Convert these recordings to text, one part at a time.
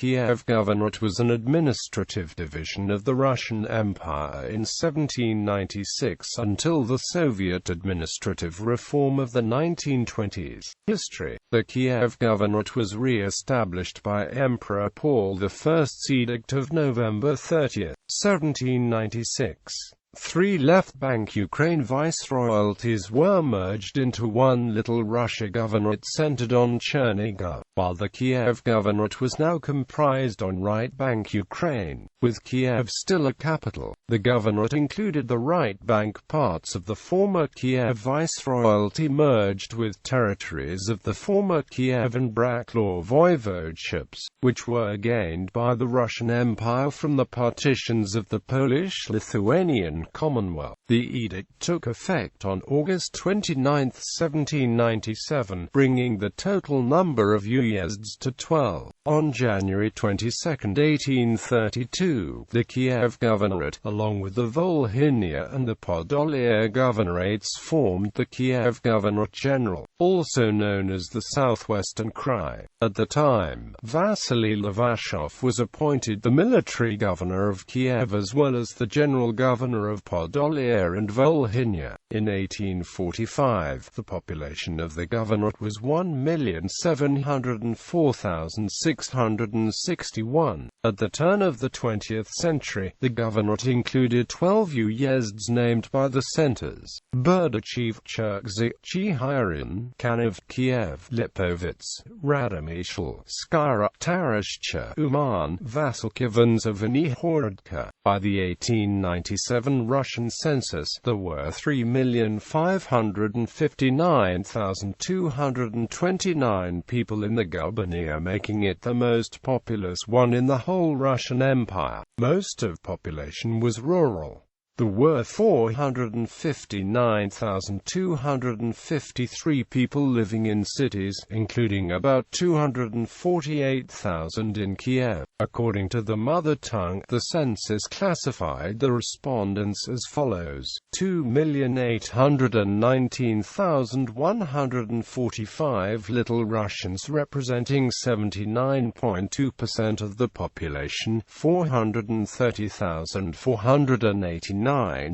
Kiev Governorate was an administrative division of the Russian Empire in 1796 until the Soviet administrative reform of the 1920s. History: the Kiev Governorate was re-established by Emperor Paul I's edict of November 30, 1796. Three left-bank Ukraine viceroyalties were merged into one Little Russia Governorate centered on Chernigov, while the Kiev Governorate was now comprised on right-bank Ukraine, with Kiev still a capital. The Governorate included the right-bank parts of the former Kiev viceroyalty merged with territories of the former Kiev and Braclaw voivodeships, which were gained by the Russian Empire from the partitions of the Polish-Lithuanian Commonwealth. The edict took effect on August 29, 1797, bringing the total number of uyezds to 12. On January 22, 1832, the Kiev Governorate, along with the Volhynia and the Podolia Governorates, formed the Kiev Governorate General, also known as the Southwestern Krai. At the time, Vasily Levashov was appointed the military governor of Kiev as well as the general governor of Podolia and Volhynia. In 1845, the population of the governorate was 1,704,661. At the turn of the 20th century, the governorate included 12 uyezds named by the centers: Berdichev, Cherkasy, Chihyryn, Kaniv, Kiev, Lipovets, Radomysl, Skyra, Tarashcha, Uman, Vasilkiv and Zavinihorodka. By the 1897 Russian census, there were 3,559,229 people in the gubernia, making it the most populous one in the whole Russian Empire. Most of population was rural. There were 459,253 people living in cities, including about 248,000 in Kiev. According to the mother tongue, the census classified the respondents as follows: 2,819,145 Little Russians representing 79.2% of the population, 430,489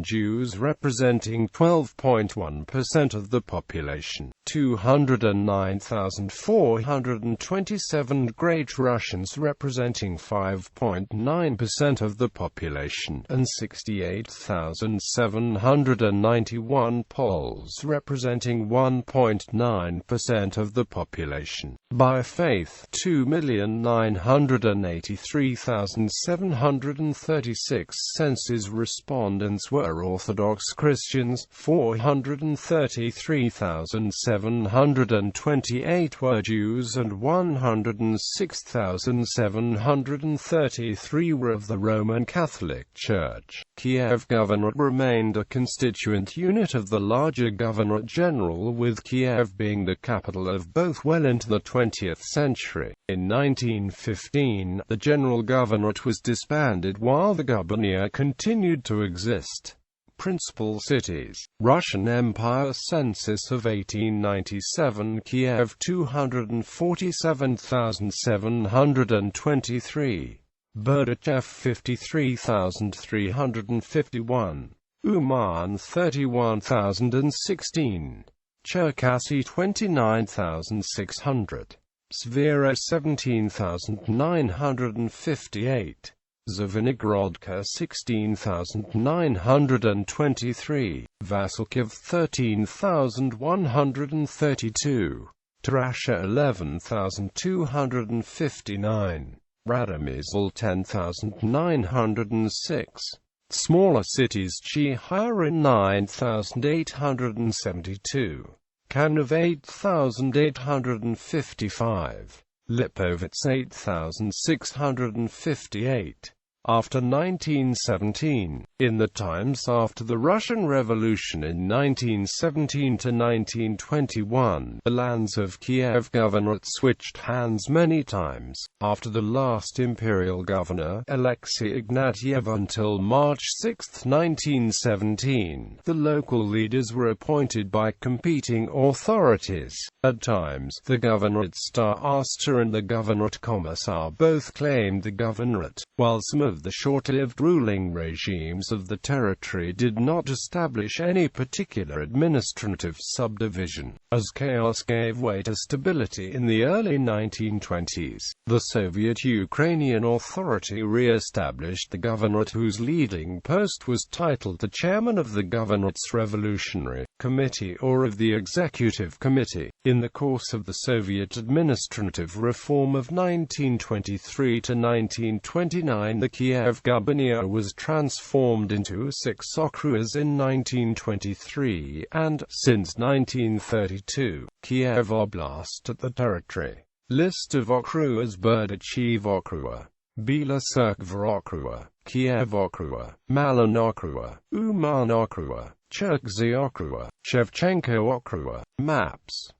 Jews representing 12.1% of the population, 209,427 Great Russians representing 5.9% of the population, and 68,791 Poles representing 1.9% of the population. By faith, 2,983,736 census respondents were Orthodox Christians, 433,728 were Jews and 106,733 were of the Roman Catholic Church. Kiev Governorate remained a constituent unit of the larger Governorate General, with Kiev being the capital of both well into the 20th century. In 1915, the General Governorate was disbanded while the gubernia continued to exist. Principal cities: Russian Empire census of 1897, Kiev 247,723, Berdichev 53,351, Uman 31,016, Cherkasy 29,600, Svera 17,958, Zavinihorodka 16,923, Vasilkiv 13,132, Tarasha 11,259, Radomysl 10,906. Smaller cities: Chihyryn 9,872, Kaniv 8,855, Lipovets 8,658, After 1917, in the times after the Russian Revolution in 1917 to 1921, the lands of Kiev Governorate switched hands many times. After the last imperial governor, Alexei Ignatiev, until March 6, 1917, the local leaders were appointed by competing authorities. At times, the Governorate Starosta and the Governorate Commissar both claimed the governorate, while some of the short-lived ruling regimes of the territory did not establish any particular administrative subdivision. As chaos gave way to stability in the early 1920s, the Soviet Ukrainian Authority re-established the governorate, whose leading post was titled the chairman of the governorate's Revolutionary Committee or of the Executive Committee. In the course of the Soviet administrative reform of 1923 to 1929, the Kiev Governorate was transformed into 6 okrugas in 1923, and, since 1932, Kiev Oblast at the territory. List of okrugas: Berdichev Okruga, Bila Tserkva Okruga, Kiev Okruga, Malin Okruga, Uman Okruga, Cherkzy Okruga, Shevchenko Okruga. Maps.